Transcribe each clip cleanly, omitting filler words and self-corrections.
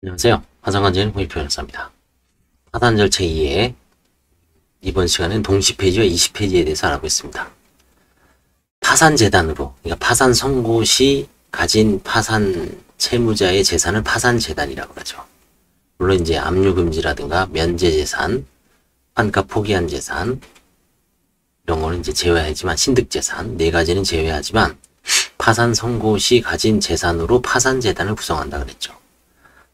안녕하세요. 화상관제는 홍익표 변호사입니다. 파산 절차 2에 이번 시간은 동시폐지와 이시폐지에 대해서 알아보겠습니다. 파산재단으로, 그러니까 파산 선고 시 가진 파산 채무자의 재산을 파산재단이라고 하죠. 물론 이제 압류금지라든가 면제재산, 환가 포기한 재산 이런 거는 이제 제외하지만 신득재산 네 가지는 제외하지만 파산 선고 시 가진 재산으로 파산재단을 구성한다 그랬죠.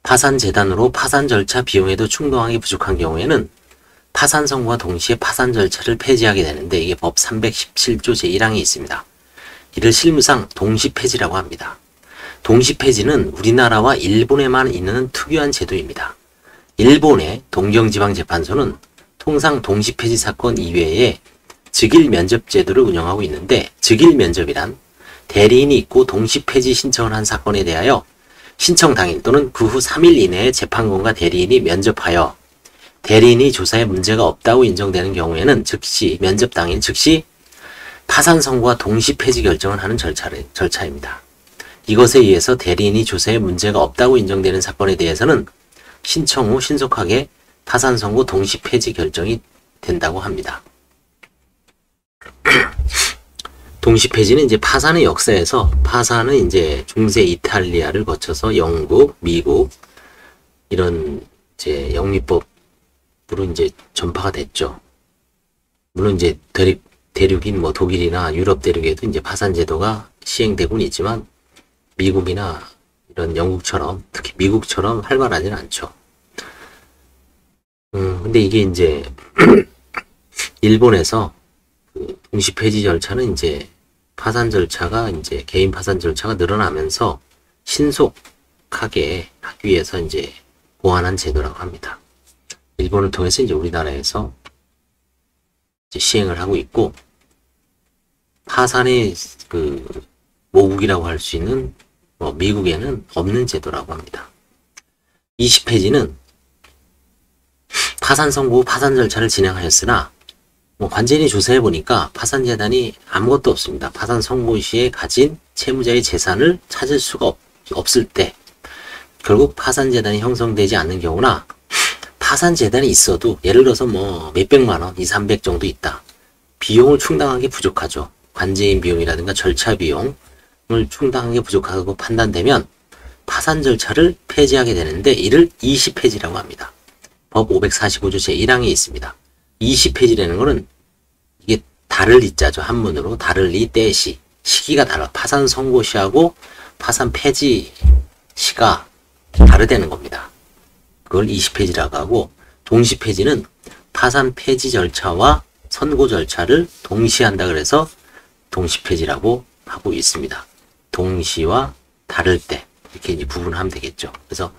파산재단으로 파산 절차 비용에도 충당하기 부족한 경우에는 파산 선고와 동시에 파산 절차를 폐지하게 되는데 이게 법 317조 제1항에 있습니다. 이를 실무상 동시폐지라고 합니다. 동시폐지는 우리나라와 일본에만 있는 특유한 제도입니다. 일본의 동경지방재판소는 통상 동시폐지 사건 이외에 즉일면접제도를 운영하고 있는데 즉일면접이란 대리인이 있고 동시폐지 신청을 한 사건에 대하여 신청 당일 또는 그 후 3일 이내에 재판관과 대리인이 면접하여 대리인이 조사에 문제가 없다고 인정되는 경우에는 즉시 면접 당일 즉시 파산 선고와 동시 폐지 결정을 하는 절차입니다. 이것에 의해서 대리인이 조사에 문제가 없다고 인정되는 사건에 대해서는 신청 후 신속하게 파산 선고 동시 폐지 결정이 된다고 합니다. 동시 폐지는 이제 파산의 역사에서 파산은 이제 중세 이탈리아를 거쳐서 영국, 미국 이런 이제 영미법으로 이제 전파가 됐죠. 물론 이제 대륙인 뭐 독일이나 유럽 대륙에도 이제 파산 제도가 시행되고는 있지만 미국이나 이런 영국처럼 특히 미국처럼 활발하지는 않죠. 근데 이게 이제 일본에서 그 동시 폐지 절차는 이제 파산 절차가 이제 개인 파산 절차가 늘어나면서 신속하게 하기 위해서 이제 고안한 제도라고 합니다. 일본을 통해서 이제 우리나라에서 이제 시행을 하고 있고 파산의 그 모국이라고 할 수 있는 뭐 미국에는 없는 제도라고 합니다. 이시폐지는 파산 선고 후 파산 절차를 진행하였으나 관제인이 조사해보니까 파산재단이 아무것도 없습니다. 파산 선고 시에 가진 채무자의 재산을 찾을 수가 없을 때 결국 파산재단이 형성되지 않는 경우나 파산재단이 있어도 예를 들어서 뭐 몇백만원, 2, 300 정도 있다. 비용을 충당하기 부족하죠. 관제인 비용이라든가 절차 비용을 충당하기 부족하다고 판단되면 파산 절차를 폐지하게 되는데 이를 이시폐지라고 합니다. 법 545조 제1항에 있습니다. 이시폐지라는 거는 이게 다를 이자죠. 한문으로 다를 이 때시 시기가 달라. 파산 선고 시하고 파산 폐지 시가 다르다는 겁니다. 그걸 이시폐지라고 하고 동시폐지는 파산 폐지 절차와 선고 절차를 동시에 한다 그래서 동시폐지라고 하고 있습니다. 동시와 다를 때 이렇게 이제 구분하면 되겠죠. 그래서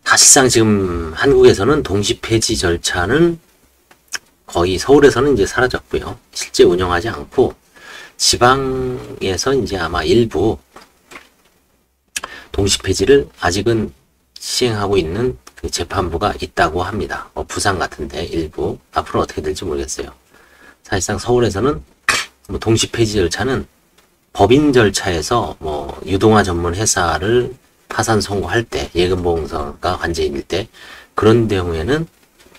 사실상 지금 한국에서는 동시폐지 절차는 거의 서울에서는 이제 사라졌고요. 실제 운영하지 않고 지방에서 이제 아마 일부 동시폐지를 아직은 시행하고 있는 그 재판부가 있다고 합니다. 부산 같은데 일부 앞으로 어떻게 될지 모르겠어요. 사실상 서울에서는 뭐 동시폐지 절차는 법인 절차에서 뭐 유동화 전문 회사를 파산 선고할 때 예금보험사가 관제인일 때 그런 경우에는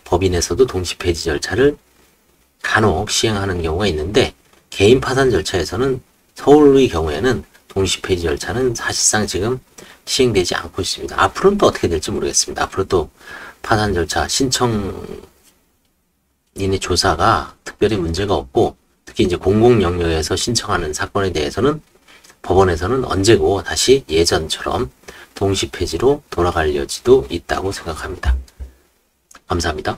법인에서도 동시폐지 절차를 간혹 시행하는 경우가 있는데 개인 파산 절차에서는 서울의 경우에는 동시폐지 절차는 사실상 지금 시행되지 않고 있습니다. 앞으로는 또 어떻게 될지 모르겠습니다. 앞으로 또 파산 절차 신청인의 조사가 특별히 문제가 없고 특히 이제 공공 영역에서 신청하는 사건에 대해서는 법원에서는 언제고 다시 예전처럼 동시폐지로 돌아갈 여지도 있다고 생각합니다. 감사합니다.